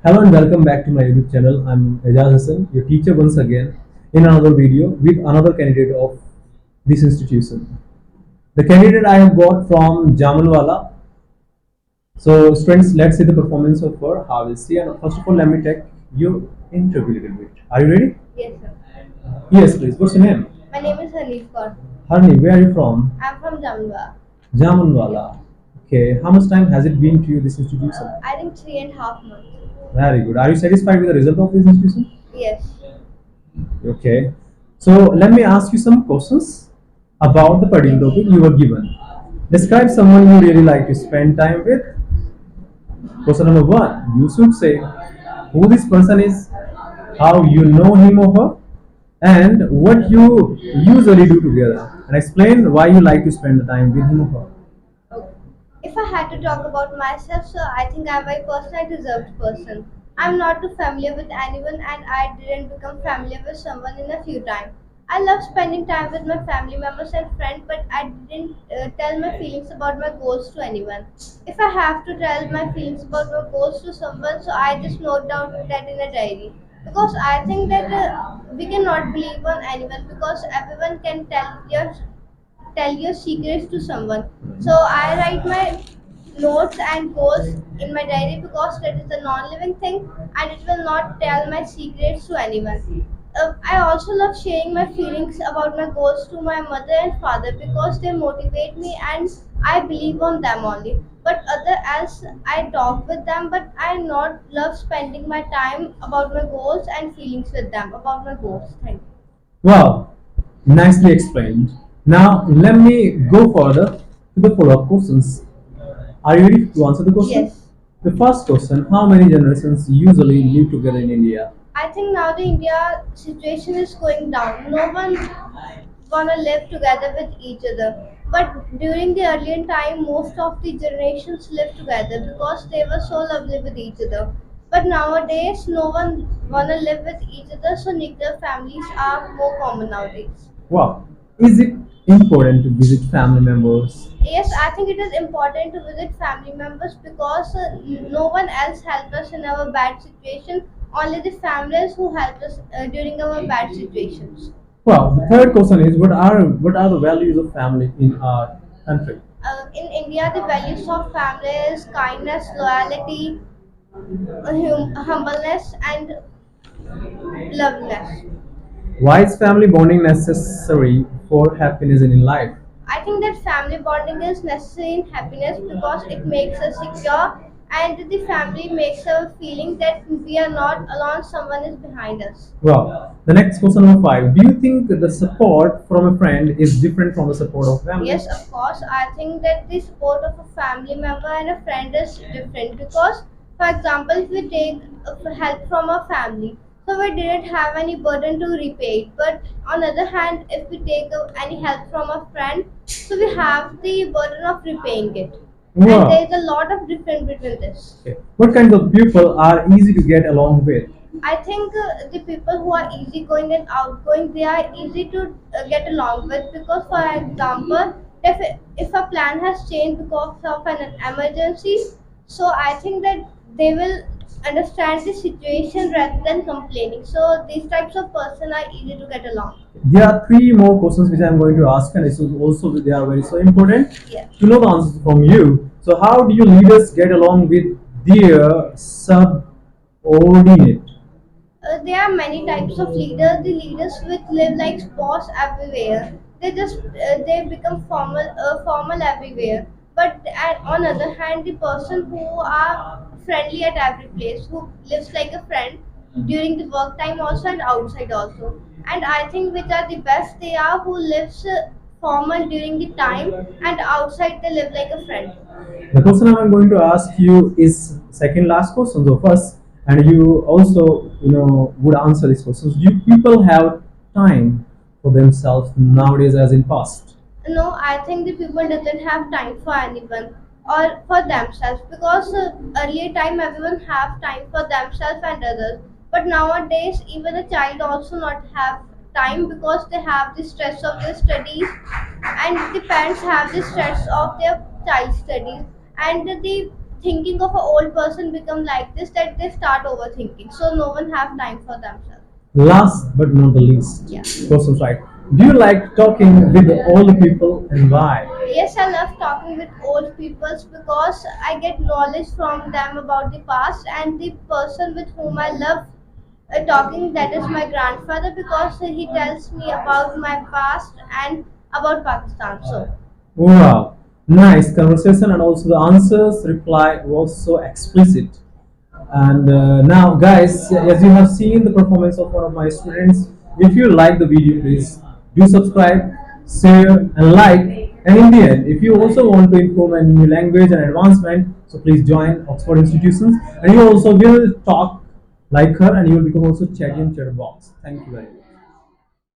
Hello and welcome back to my YouTube channel. I'm Ajaz, your teacher once again in another video with another candidate of this institution. The candidate I have got from Jamanwala. So students, let's see the performance of her. How is she? And first of all, let me take your interview a little bit. Are you ready? Yes, sir. Yes, please. What's your name? My name is Hanif Kaur. Harni, where are you from? I'm from Jamwa. Jamanwala. Okay. How much time has it been to you this institution? I think 3.5 months. Very good. Are you satisfied with the result of this institution? Yes. Okay. So let me ask you some questions about the particular topic you were given. Describe someone you really like to spend time with. Question number one, you should say who this person is, how you know him or her, and what you usually do together. And explain why you like to spend the time with him or her. Okay. If I had to talk about myself, so I think I'm a personal reserved person. I'm not too familiar with anyone and I didn't become familiar with someone in a few times. I love spending time with my family members and friends, but I didn't tell my feelings about my goals to anyone. If I have to tell my feelings about my goals to someone, so I just note down that in a diary. Because I think that we cannot believe on anyone because everyone can tell your secrets to someone. So I write my notes and goals in my diary because that is a non-living thing and it will not tell my secrets to anyone. I also love sharing my feelings about my goals to my mother and father because they motivate me and I believe on them only. But other else I talk with them, but I not love spending my time about my goals and feelings with them about my goals. Thank you. Wow, nicely explained. Now let me go further to the follow-up questions. Are you ready to answer the question? Yes. The first question, how many generations usually live together in India? I think now the India situation is going down. No one wanna live together with each other. But during the earlier time, most of the generations lived together because they were so lovely with each other. But nowadays, no one wanna live with each other, so nuclear families are more common nowadays. Wow, is it important to visit family members? Yes, I think it is important to visit family members because no one else helped us in our bad situation. Only the families who helped us during our bad situations. Well, the third question is what are the values of family in our country? In India, the values of family is kindness, loyalty, humbleness, and loveliness. Why is family bonding necessary for happiness in life? I think that family bonding is necessary in happiness because it makes us secure and the family makes us feeling that we are not alone, someone is behind us. Well, the next question number five. Do you think the support from a friend is different from the support of family? Yes, of course. I think that the support of a family member and a friend is different because, for example, if we take help from a family, so we didn't have any burden to repay it. But on the other hand, if we take any help from a friend, so we have the burden of repaying it. And there Wow. is a lot of difference between this. Okay. What kinds of people are easy to get along with? I think the people who are easygoing and outgoing, they are easy to get along with because, for example, if a plan has changed because of an emergency, so I think that they will understand the situation rather than complaining. So these types of person are easy to get along. There are three more questions which I am going to ask, and it's also they are very so important Yeah. to know the answers from you. So, how do your leaders get along with their subordinate? There are many types of leaders. The leaders which live like boss everywhere. They become formal everywhere. But on other hand, the person who are friendly at every place, who lives like a friend during the work time also and outside also. And I think which are the best they are who lives formal during the time and outside they live like a friend. The question I'm going to ask you is second last question. So first, and you also would answer these questions. Do people have time for themselves nowadays as in past? No, I think the people doesn't have time for anyone or for themselves because earlier time everyone have time for themselves and others. But nowadays even a child also not have time because they have the stress of their studies and the parents have the stress of their child studies and the thinking of an old person become like this that they start overthinking. So no one have time for themselves. Last but not the least, Yeah. questions right. Do you like talking with old people and why? Yes, I love talking with old people because I get knowledge from them about the past, and the person with whom I love talking, that is my grandfather, because he tells me about my past and about Pakistan. So Wow, nice conversation, and also the answers reply was so explicit. And now, guys, as you have seen the performance of one of my students, if you like the video, please do subscribe, share, and like. And in the end, if you also want to improve in new language and advancement, so please join Oxford institutions, and you also will talk like her, and you will become also champion chatter box. Thank you very much.